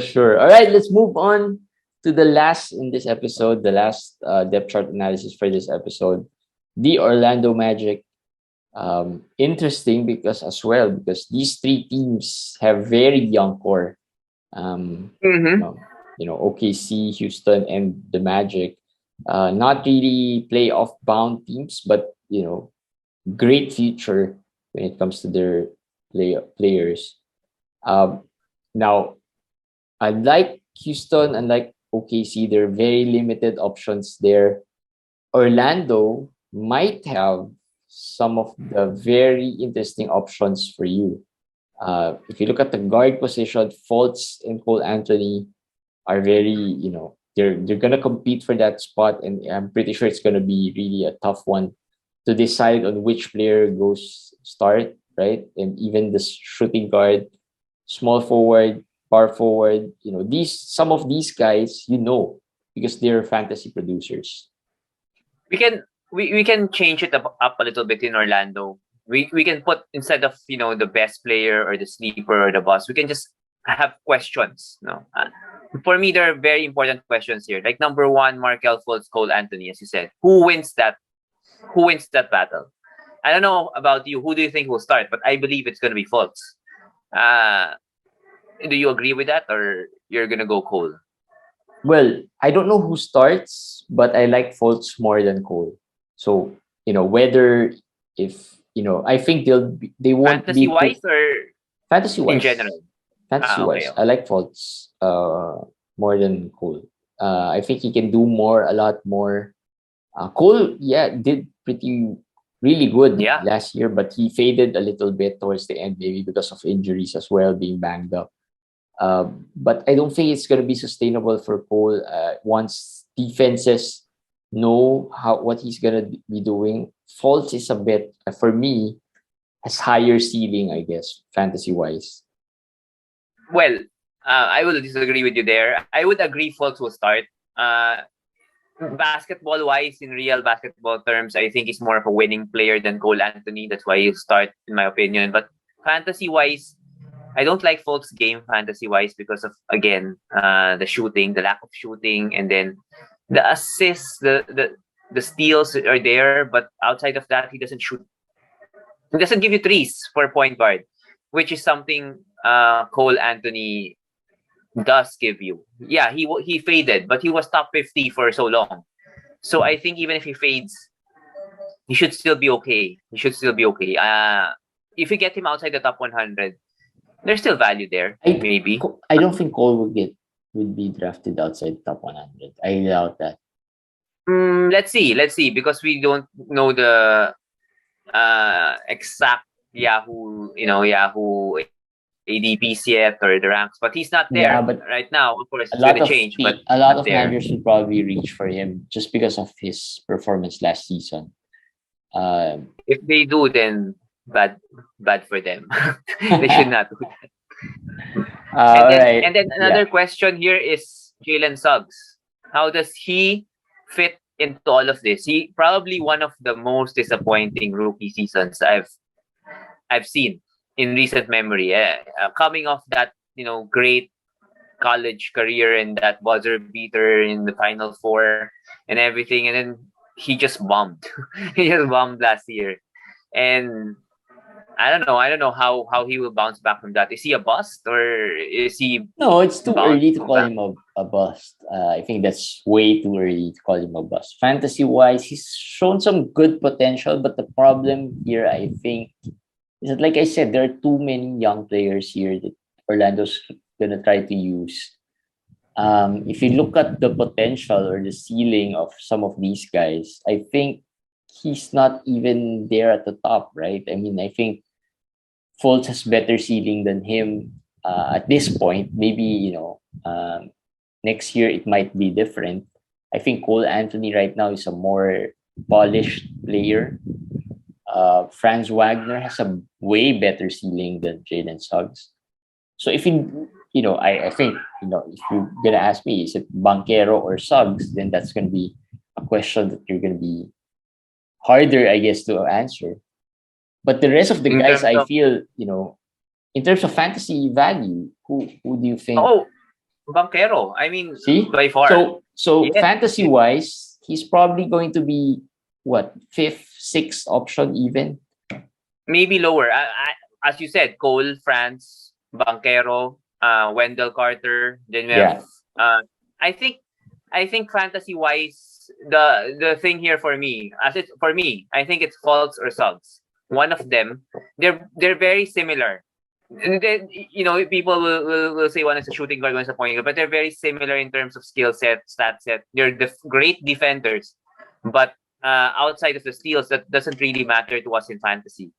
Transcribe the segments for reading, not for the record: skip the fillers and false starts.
sure. All right, let's move on to the last in this episode, the last depth chart analysis for this episode, the Orlando Magic. Interesting because as well because these three teams have very young core. You Mm-hmm. know, OKC, Houston, and the Magic. Not really playoff bound teams, but great future when it comes to their players. Um, Now, unlike Houston, unlike OKC, there are very limited options there. Orlando might have some of the very interesting options for you. If you look at the guard position, Fultz and Cole Anthony are very, they're gonna compete for that spot, and I'm pretty sure it's gonna be really a tough one to decide on which player goes start, right? And even the shooting guard, small forward, power forward, these some of these guys, because they're fantasy producers. We can we can change it up a little bit in Orlando. We can put, instead of the best player or the sleeper or the boss, we can just have questions. No, for me there are very important questions here. Like number one, Markelle Fultz, Cole Anthony, as you said. Who wins that? Who wins that battle? I don't know about you. Who do you think will start? But I believe it's going to be Fultz. Uh, do you agree with that, or you're gonna go Cole? Well, I don't know who starts, but I like Fultz more than Cole. So, whether if I think they won't Fantasy be too wise or fantasy in wise. general? Fantasy Okay, wise, I okay. like Fultz more than Cole. I think he can do more, a lot more. Cole, yeah, did pretty really good Yeah. last year, but he faded a little bit towards the end, maybe because of injuries as well, being banged up. But I don't think it's going to be sustainable for Cole once defenses know what he's going to be doing. Fultz is a bit, for me, has higher ceiling, I guess, fantasy wise. Well, I will disagree with you there. I would agree Fultz will start. Uh, Basketball wise, in real basketball terms, I think he's more of a winning player than Cole Anthony. That's why he'll start, in my opinion. But fantasy wise, I don't like Fultz' game fantasy wise because of, again, the shooting, the lack of shooting, and then the assists, the steals are there, but outside of that, he doesn't shoot. He doesn't give you threes for point guard, which is something Cole Anthony does give you. Yeah, he faded, but he was top 50 for so long. So I think even if he fades, he should still be okay. He should still be okay. If you get him outside the top 100, there's still value there, I maybe. I don't think Cole would be drafted outside top 100. I doubt that. Let's see, because we don't know the exact Yahoo ADPs yet or the ranks, but he's not there Yeah, but right now. Of course, it's going to change, but a not lot of there. managers would probably reach for him just because of his performance last season. Um, If they do, then bad, bad for them. They should not do that. And all then right. and then Yeah. another question here is Jalen Suggs. How does he fit into all of this? He probably one of the most disappointing rookie seasons I've seen in recent memory. Coming off that great college career and that buzzer beater in the Final Four and everything, and then he just bombed. He just bombed last year, and I don't know how he will bounce back from that. Is he a bust or is he No, it's too early to bouncing call back? him a bust. I think that's way too early to call him a bust. Fantasy wise, he's shown some good potential, but the problem here, I think, is that, like I said, there are too many young players here that Orlando's gonna try to use. If you look at the potential or the ceiling of some of these guys, I think he's not even there at the top, right? I mean, I think Fultz has better ceiling than him at this point. Maybe next year it might be different. I think Cole Anthony right now is a more polished player. Franz Wagner has a way better ceiling than Jalen Suggs. So if I think if you're gonna ask me, is it Banchero or Suggs, then that's gonna be a question that you're gonna be harder, I guess, to answer. But the rest of the In guys, terms I of feel, in terms of fantasy value, who do you think? oh Banchero. I mean, See? by far. So Yes. fantasy wise, he's probably going to be what, fifth, sixth option even. Maybe lower. As you said, Cole, France, Banchero, Wendell Carter. Then we have. Yeah. I think. I think fantasy wise, the thing here for me, I think it's Fultz or Suggs. One of them. They're very similar. People will say one is a shooting guard, one is a point guard, but they're very similar in terms of skill set, stat set. They're great defenders, but outside of the steals, that doesn't really matter to us in fantasy.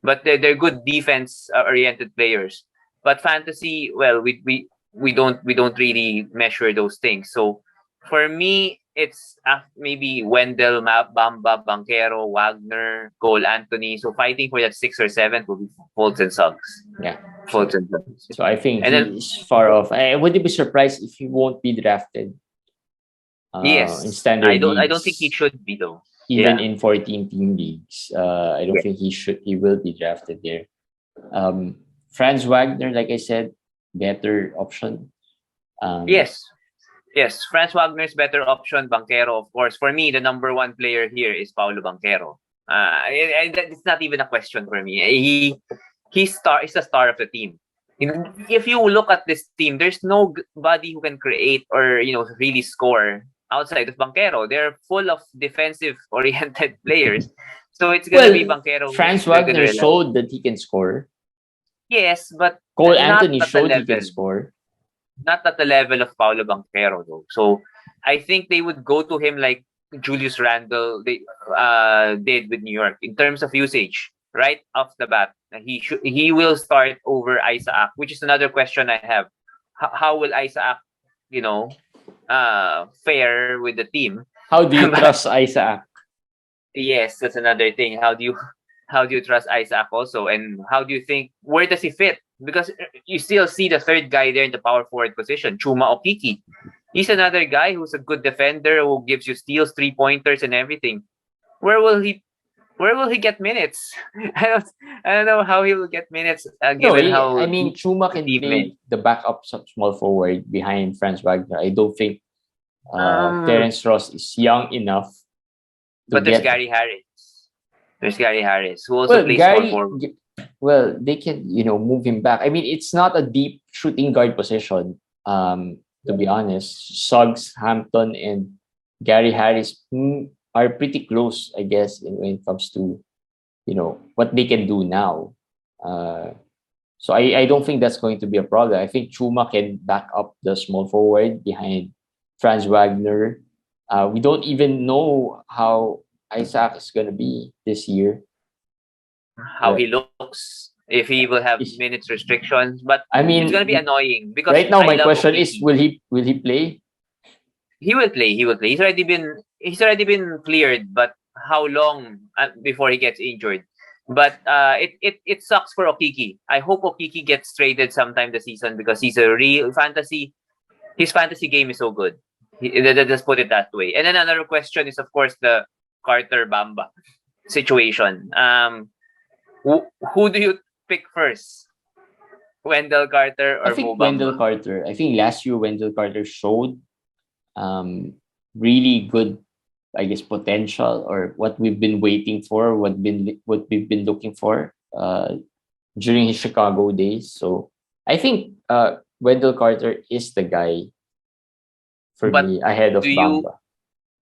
But they're good defense oriented players. But fantasy, well, we don't really measure those things. So for me, it's maybe Wendell, Bamba, Banchero, Wagner, Cole Anthony. So fighting for that 6 or 7 will be Fultz and Suggs. Yeah. Fultz and Suggs. So I think And then, he's far off. I wouldn't be surprised if he won't be drafted. In yes, standard I don't leagues. think he should be though. Even Yeah. in 14 team leagues. I don't think he will be drafted there. Franz Wagner, like I said, better option. Yes. Franz Wagner's better option. Banchero, of course. For me, the number one player here is Paolo Banchero. It's not even a question for me. He's the star of the team. If you look at this team, there's nobody who can create or really score outside of Banchero. They're full of defensive-oriented players. So it's gonna be Banchero. Franz Wagner showed that he can score. Yes, but Cole Anthony showed he can score. Not at the level of Paolo Banchero, though. So I think they would go to him like Julius Randle did with New York in terms of usage right off the bat. He will start over Isaac, which is another question I have. How will Isaac, fare with the team? How do you trust Isaac? Yes, that's another thing. How do you trust Isaac also, and how do you think where does he fit? Because you still see the third guy there in the power forward position, Chuma Okiki. He's another guy who's a good defender who gives you steals, 3-pointers, and everything. Where will he get minutes? I don't know how he will get minutes. Chuma can play the backup small forward behind Franz Wagner. I don't think Terence Ross is young enough. But there's Gary Harris. Who also plays small forward. Well, they can, move him back. I mean, it's not a deep shooting guard position, to be honest. Suggs, Hampton, and Gary Harris are pretty close, I guess, when it comes to, what they can do now. So I don't think that's going to be a problem. I think Chuma can back up the small forward behind Franz Wagner. We don't even know how Isaac is going to be this year. How he looks, if he will have minutes restrictions, but it's going to be annoying because right now my question is, will he play? He will play. He's already been cleared, but how long before he gets injured? But it sucks for Okiki. I hope Okiki gets traded sometime this season because he's a real fantasy. His fantasy game is so good. Let's put it that way. And then another question is, of course, the Carter Bamba situation. Who do you pick first? Wendell Carter or Mo Bamba? Wendell Carter. I think last year Wendell Carter showed really good, I guess, potential, or what we've been waiting for, what we've been looking for during his Chicago days. So I think Wendell Carter is the guy for me ahead of Bamba.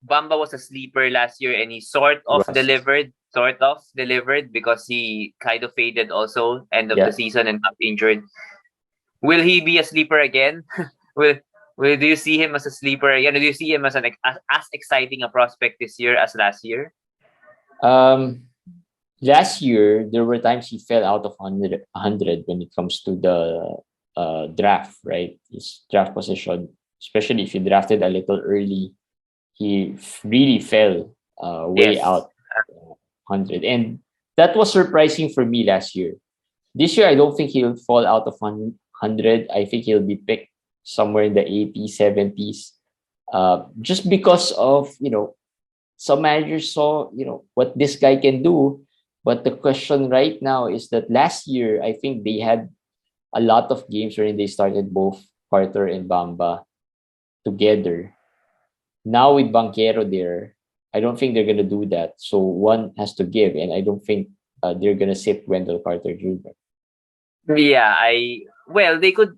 Bamba was a sleeper last year and he sort of delivered because he kind of faded also end of the season and got injured. Will he be a sleeper again? Do you see him as a sleeper again? Do you see him as as exciting a prospect this year as last year? Last year there were times he fell out of 100 when it comes to the draft, right? His draft position, especially if you drafted a little early. He really fell way out 100. And that was surprising for me last year. This year, I don't think he'll fall out of 100. I think he'll be picked somewhere in the 80s, 70s. Just because of, some managers saw, what this guy can do. But the question right now is that last year, I think they had a lot of games wherein they started both Carter and Bamba together. Now with Banchero there, I don't think they're gonna do that. So one has to give, and I don't think they're gonna sit Wendell Carter Jr. Yeah, they could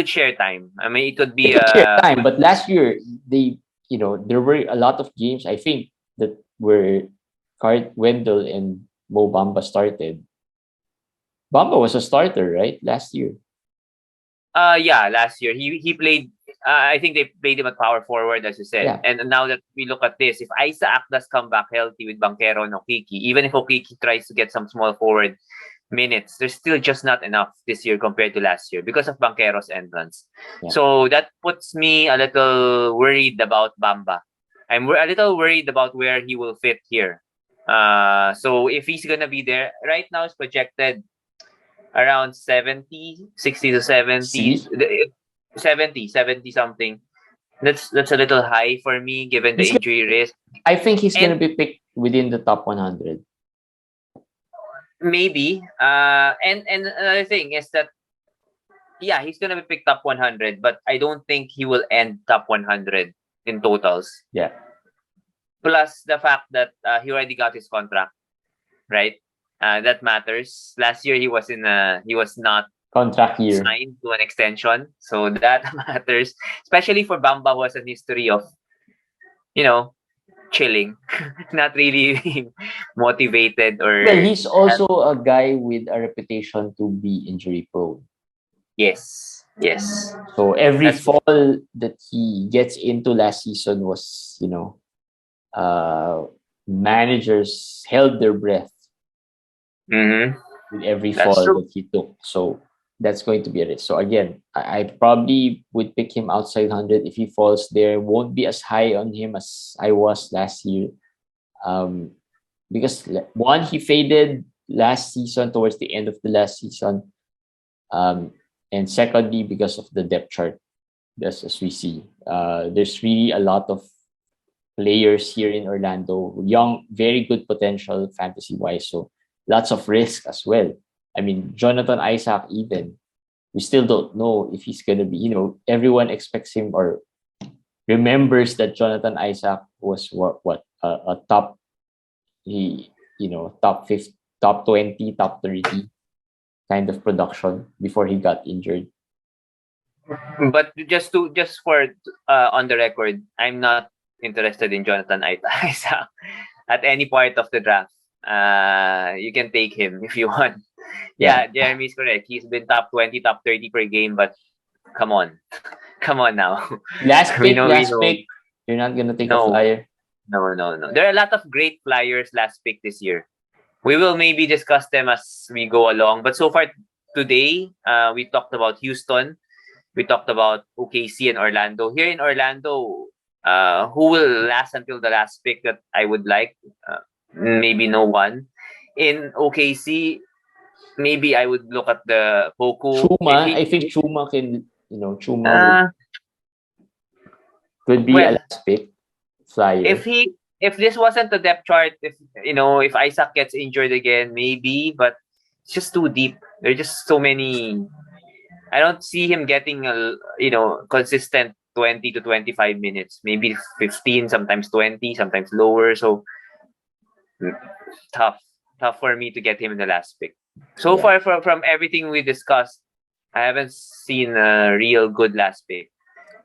share time. I mean, it could They be could share time, but last year there were a lot of games I think that where Wendell and Mo Bamba started. Bamba was a starter, right? Last year. yeah, last year he played. I think they played him at power forward, as you said. Yeah. And now that we look at this, if Isaac does come back healthy with Banchero and Okiki, even if Okiki tries to get some small forward minutes, there's still just not enough this year compared to last year because of Banchero's entrance. Yeah. So that puts me a little worried about Bamba. I'm a little worried about where he will fit here. So if he's gonna be there, right now it's projected around 70, 60 to 70, See? 70 something. That's a little high for me given the He's gonna, injury risk. I think he's gonna And be picked within the top 100. maybe and another thing is that yeah, he's gonna be picked top 100, but I don't think he will end top 100 in totals. Yeah. Plus the fact that he already got his contract, right? That matters. Last year he was not Contract year. signed to an extension, so that matters, especially for Bamba, who has a history of chilling, not really being motivated or Well, he's also a guy with a reputation to be injury prone. yes. So every That's fall that he gets into last season was, managers held their breath mm-hmm. with every That's fall true. that he took. So that's going to be a risk. So again, I probably would pick him outside 100 if he falls there. Won't be as high on him as I was last year. Because one, he faded last season towards the end of the last season. And secondly, because of the depth chart, just as we see, there's really a lot of players here in Orlando, young, very good potential fantasy wise. So lots of risk as well. I mean, Jonathan Isaac, even we still don't know if he's gonna be. Everyone expects him or remembers that Jonathan Isaac was a top top 50, top 20, top 30 kind of production before he got injured. But just for on the record, I'm not interested in Jonathan Isaac at any part of the draft. You can take him if you want. Yeah, Jeremy's correct. He's been top 20, top 30 per game, but come on. Come on now. Last pick. We know. You're not gonna take a flyer. No. There are a lot of great flyers last pick this year. We will maybe discuss them as we go along. But so far today, we talked about Houston. We talked about OKC and Orlando. Here in Orlando, who will last until the last pick that I would like? Maybe no one. In OKC, maybe I would look at the Poku. I think Chuma can, Chuma could be a last pick flyer. If this wasn't the depth chart, if Isaac gets injured again, maybe, but it's just too deep. There are just so many. I don't see him getting a consistent 20 to 25 minutes, maybe 15, sometimes 20, sometimes lower. So tough for me to get him in the last pick. So far from everything we discussed, I haven't seen a real good last pick.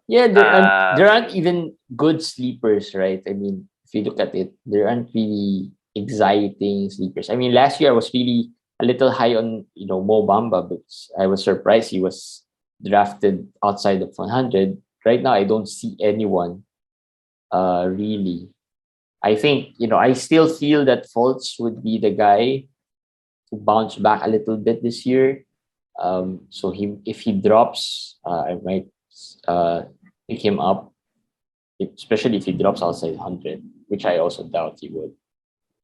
Yeah, there aren't even good sleepers, right? I mean, if you look at it, there aren't really exciting sleepers. I mean, last year I was really a little high on Mo Bamba, but I was surprised he was drafted outside of 100. Right now, I don't see anyone really. I think I still feel that Fultz would be the guy to bounce back a little bit this year. So if he drops, I might pick him up, especially if he drops outside 100, which I also doubt he would.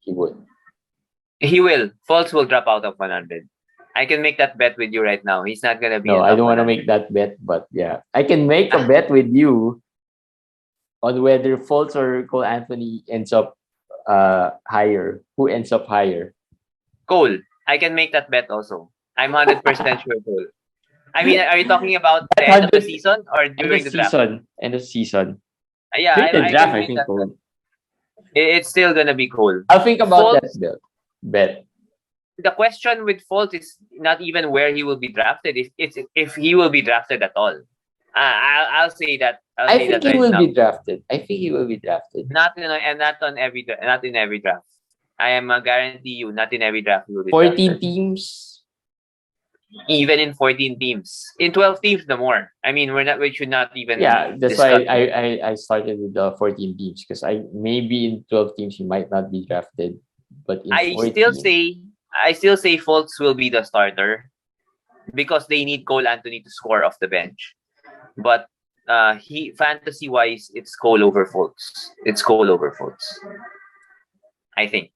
He will. Fultz will drop out of 100. I can make that bet with you right now. He's not gonna be. No, I don't want to make that bet, but yeah, I can make a bet with you on whether Fultz or Cole Anthony ends up higher. Who ends up higher? Cole. I can make that bet also. I'm 100% sure Cole. I mean, are you talking about the That end of the 100 season or end of during the draft? season. End of season. Yeah, During the I can draft, I believe think that. Cole. It's still gonna be Cole. I'll think about that Fultz, bet. the question with Fultz is not even where he will be drafted. If he will be drafted at all. I'll say that. I'll I say think that he right will now. be drafted. I think he will be drafted. Not in every draft. I am guarantee you, not in every draft he will be 14 drafted. teams. Even in 14 teams, in 12 teams, the more. I mean, we should not even Yeah, that's discuss why it. I started with the 14 teams because I maybe in 12 teams he might not be drafted, but in I still 14, say I still say Fultz will be the starter because they need Cole Anthony to score off the bench. But he fantasy wise, it's Cole over Fultz. It's Cole over Fultz. I think.